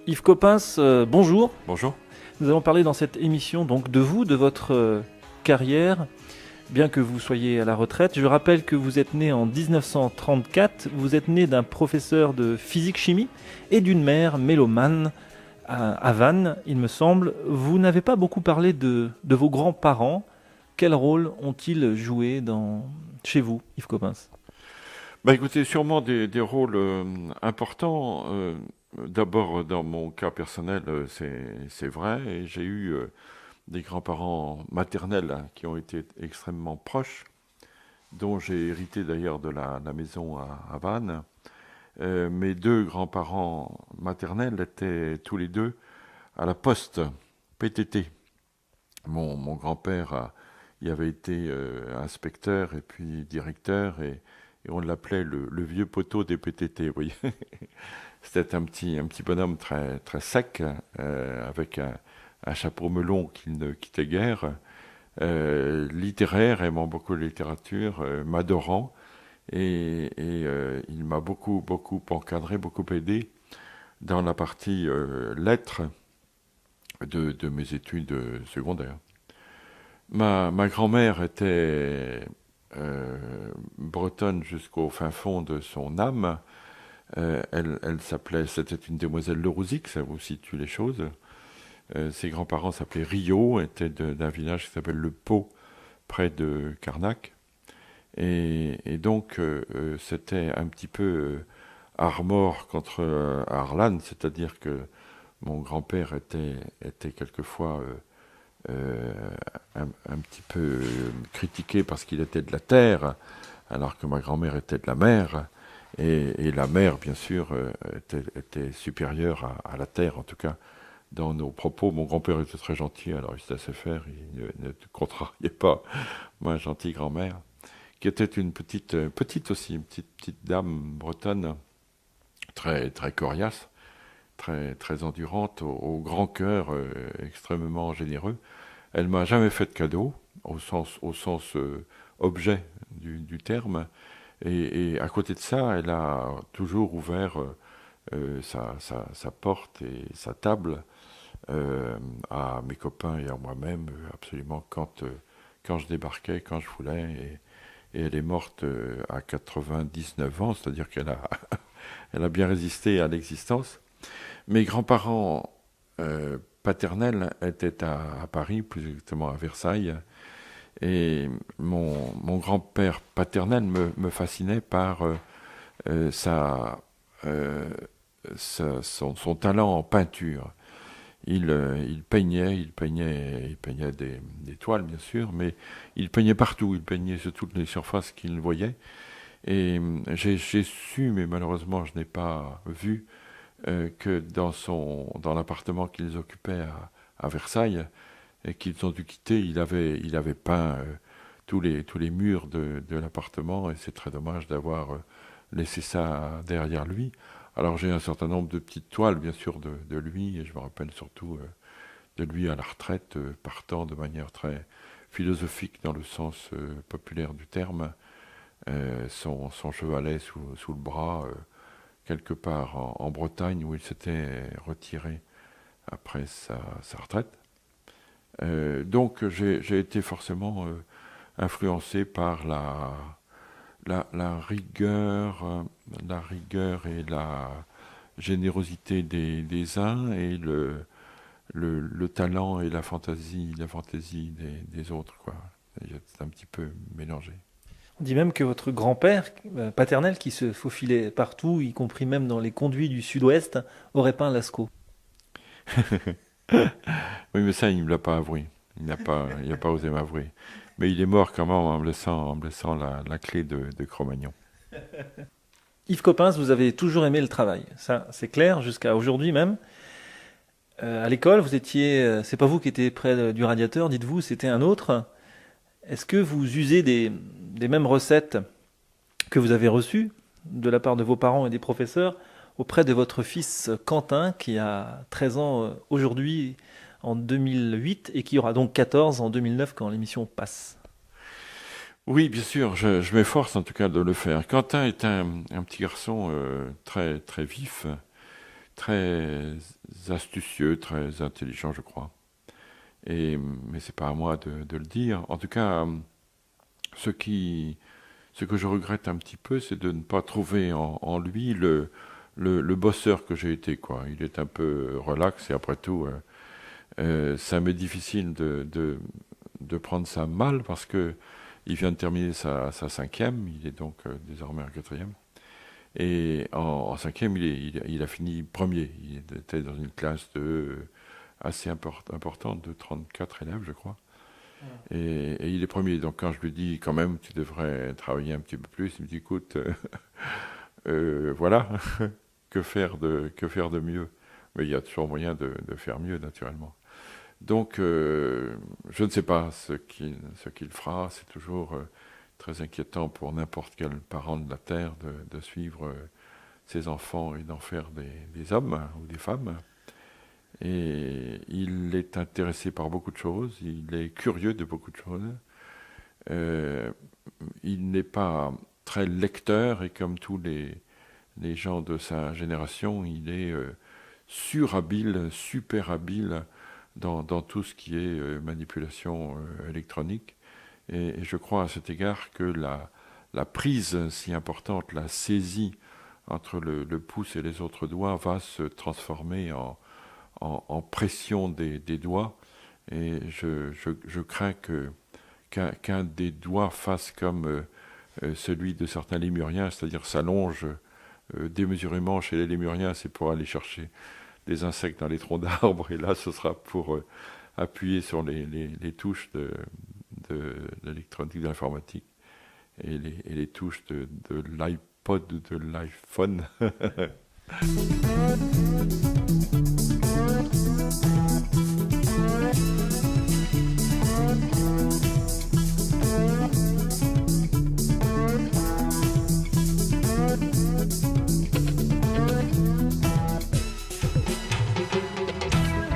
Yves Coppens, bonjour. Bonjour. Nous allons parler dans cette émission donc de vous, de votre carrière, bien que vous soyez à la retraite. Je rappelle que vous êtes né en 1934, vous êtes né d'un professeur de physique-chimie et d'une mère mélomane à Vannes, il me semble. Vous n'avez pas beaucoup parlé de vos grands-parents. Quel rôle ont-ils joué chez vous, Yves Coppens? Écoutez, sûrement des rôles importants. D'abord, dans mon cas personnel, c'est vrai. Et j'ai eu des grands-parents maternels qui ont été extrêmement proches, dont j'ai hérité d'ailleurs de la maison à Vannes. Mes deux grands-parents maternels étaient tous les deux à la poste, PTT. Mon grand-père y avait été inspecteur et puis directeur et on l'appelait le vieux poteau des PTT, vous voyez. C'était un petit bonhomme très, très sec, avec un chapeau melon qu'il ne quittait guère, littéraire, aimant beaucoup la littérature, m'adorant, et il m'a beaucoup encadré, beaucoup aidé dans la partie lettres de mes études secondaires. Ma grand-mère était bretonne jusqu'au fin fond de son âme. Elle s'appelait, c'était une demoiselle Lerouzic, ça vous situe les choses. Ses grands-parents s'appelaient Rio, étaient d'un village qui s'appelle Le Pau, près de Carnac. Et donc, c'était un petit peu Armor contre Arlan, c'est-à-dire que mon grand-père était quelquefois un petit peu critiqué parce qu'il était de la terre, alors que ma grand-mère était de la mer. Et la mer, bien sûr, était supérieure à la terre, en tout cas, dans nos propos. Mon grand-père était très gentil, alors il se laissait faire, il ne contrariait pas ma gentille grand-mère, qui était une petite aussi, une petite dame bretonne, très, très coriace, très, très endurante, au grand cœur, extrêmement généreux. Elle m'a jamais fait de cadeau, au sens objet du terme. Et à côté de ça, elle a toujours ouvert sa porte et sa table à mes copains et à moi-même, absolument quand je débarquais, quand je voulais. Et elle est morte à 99 ans, c'est-à-dire elle a bien résisté à l'existence. Mes grands-parents paternels étaient à Paris, plus exactement à Versailles. Et mon grand-père paternel me fascinait par son talent en peinture. Il peignait des toiles, bien sûr, mais il peignait partout. Il peignait sur toutes les surfaces qu'il voyait. Et j'ai su, mais malheureusement je n'ai pas vu, que dans l'appartement qu'ils occupaient à Versailles, et qu'ils ont dû quitter, il avait peint tous les murs de l'appartement, et c'est très dommage d'avoir laissé ça derrière lui. Alors j'ai un certain nombre de petites toiles, bien sûr, de lui, et je me rappelle surtout de lui à la retraite, partant de manière très philosophique dans le sens populaire du terme, son chevalet sous le bras, quelque part en Bretagne, où il s'était retiré après sa retraite. Donc j'ai été forcément influencé par la rigueur et la générosité des uns et le talent et la fantaisie des autres, quoi. C'est un petit peu mélangé. On dit même que votre grand-père paternel, qui se faufilait partout, y compris même dans les conduits du sud-ouest, aurait peint Lascaux. Oui, mais ça, il ne me l'a pas avoué. Il n'a pas osé m'avouer. Mais il est mort quand même en me laissant la clé de Cro-Magnon. Yves Coppens, vous avez toujours aimé le travail. Ça, c'est clair, jusqu'à aujourd'hui même. À l'école, vous étiez, c'est pas vous qui étiez près du radiateur, dites-vous, c'était un autre. Est-ce que vous usez des mêmes recettes que vous avez reçues de la part de vos parents et des professeurs auprès de votre fils Quentin, qui a 13 ans aujourd'hui en 2008 et qui aura donc 14 en 2009 quand l'émission passe? Oui, bien sûr, je m'efforce en tout cas de le faire. Quentin est un petit garçon très, très vif, très astucieux, très intelligent, je crois. Mais c'est pas à moi de le dire. En tout cas, ce que je regrette un petit peu, c'est de ne pas trouver en lui le bosseur que j'ai été, quoi. Il est un peu relax et après tout, ça m'est difficile de prendre ça mal parce que il vient de terminer sa cinquième, il est donc désormais en quatrième. Et en cinquième, il a fini premier. Il était dans une classe assez importante, de 34 élèves, je crois. Et il est premier. Donc quand je lui dis, quand même, tu devrais travailler un petit peu plus, il me dit, écoute, voilà, que faire de mieux? Mais il y a toujours moyen de faire mieux, naturellement. Donc, je ne sais pas ce qu'il fera. C'est toujours très inquiétant pour n'importe quel parent de la Terre de suivre ses enfants et d'en faire des hommes ou des femmes. Et il est intéressé par beaucoup de choses, il est curieux de beaucoup de choses. Euh, il n'est pas très lecteur et comme tous les gens de sa génération, il est surhabile, super habile dans tout ce qui est manipulation électronique. Et je crois à cet égard que la prise si importante, la saisie entre le pouce et les autres doigts va se transformer en pression des doigts. Et je crains qu'un des doigts fasse comme celui de certains lémuriens, c'est-à-dire s'allonge démesurément chez les lémuriens, c'est pour aller chercher des insectes dans les troncs d'arbres, et là ce sera pour appuyer sur les touches de l'électronique, de l'informatique, et les touches de l'iPod ou de l'iPhone.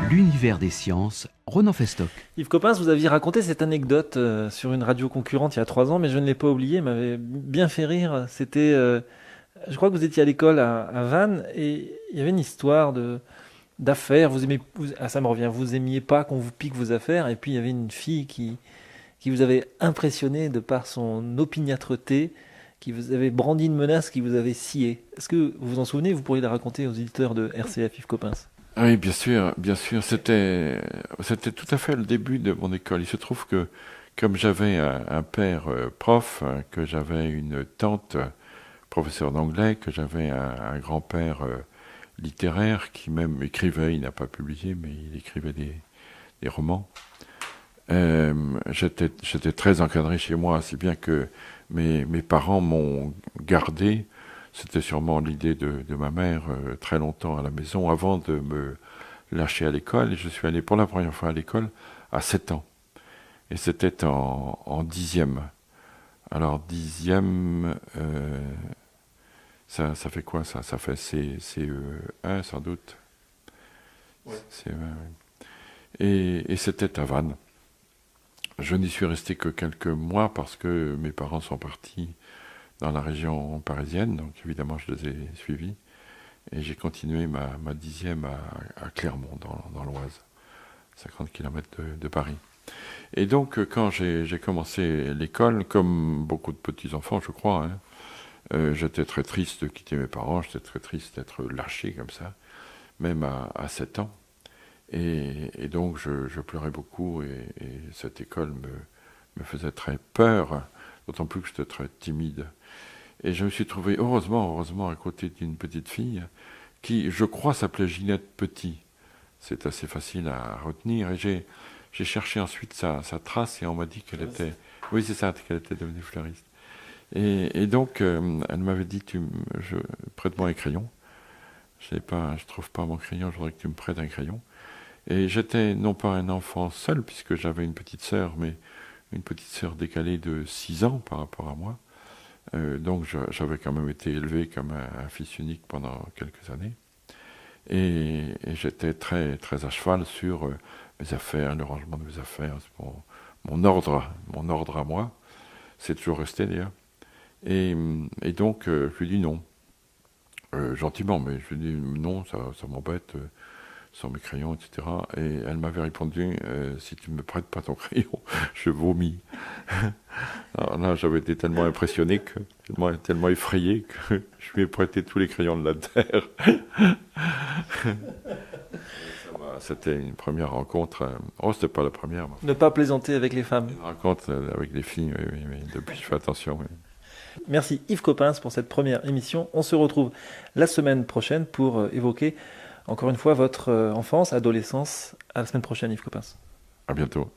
L'univers des sciences, Ronan Festock. Yves Coppens, vous aviez raconté cette anecdote sur une radio concurrente il y a 3 ans, mais je ne l'ai pas oubliée, elle m'avait bien fait rire. C'était, je crois que vous étiez à l'école à Vannes, et il y avait une histoire d'affaires. Ça me revient, vous aimiez pas qu'on vous pique vos affaires, et puis il y avait une fille qui vous avait impressionné de par son opiniâtreté, qui vous avait brandi une menace, qui vous avait scié. Est-ce que vous vous en souvenez? Vous pourriez la raconter aux éditeurs de RCF, Yves Coppens. Oui, bien sûr, bien sûr. C'était tout à fait le début de mon école. Il se trouve que, comme j'avais un père prof, que j'avais une tante professeur d'anglais, que j'avais un grand-père littéraire qui même écrivait, il n'a pas publié, mais il écrivait des romans. J'étais très encadré chez moi, si bien que mes parents m'ont gardé. C'était sûrement l'idée de ma mère très longtemps à la maison avant de me lâcher à l'école. Et je suis allé pour la première fois à l'école à 7 ans. Et c'était en 10e. Alors 10e, ça fait quoi ça? Ça fait CE1 sans doute. Ouais. CE1, oui. Et c'était à Vannes. Je n'y suis resté que quelques mois parce que mes parents sont partis dans la région parisienne, donc évidemment je les ai suivis. Et j'ai continué ma 10e à Clermont, dans l'Oise, 50 km de Paris. Et donc quand j'ai commencé l'école, comme beaucoup de petits-enfants, je crois, j'étais très triste de quitter mes parents, j'étais très triste d'être lâché comme ça, même à 7 ans. Et donc je pleurais beaucoup, et cette école me faisait très peur, d'autant plus que j'étais très timide. Et je me suis trouvé, heureusement, à côté d'une petite fille qui, je crois, s'appelait Ginette Petit. C'est assez facile à retenir. Et j'ai cherché ensuite sa trace, et on m'a dit qu'elle était... Oui, c'est ça, qu'elle était devenue fleuriste. Et donc, elle m'avait dit, prête-moi un crayon. Je trouve pas mon crayon, je voudrais que tu me prêtes un crayon. Et j'étais non pas un enfant seul, puisque j'avais une petite sœur, mais une petite sœur décalée de 6 ans par rapport à moi. Donc j'avais quand même été élevé comme un fils unique pendant quelques années. Et j'étais très, très à cheval sur mes affaires, le rangement de mes affaires, mon ordre à moi. C'est toujours resté d'ailleurs. Et donc je lui dis non. Gentiment, mais je lui ai dit non, ça m'embête, sans mes crayons, etc. Et elle m'avait répondu, si tu me prêtes pas ton crayon, je vomis. Alors là, j'avais été tellement impressionné, tellement effrayé que je lui ai prêté tous les crayons de la terre. C'était une première rencontre. Oh, c'était pas la première. Ne pas plaisanter avec les femmes. Une rencontre avec les filles, oui, mais depuis je fais attention. Oui. Merci Yves Coppens pour cette première émission. On se retrouve la semaine prochaine pour évoquer encore une fois votre enfance, adolescence. À la semaine prochaine Yves Coppens. À bientôt.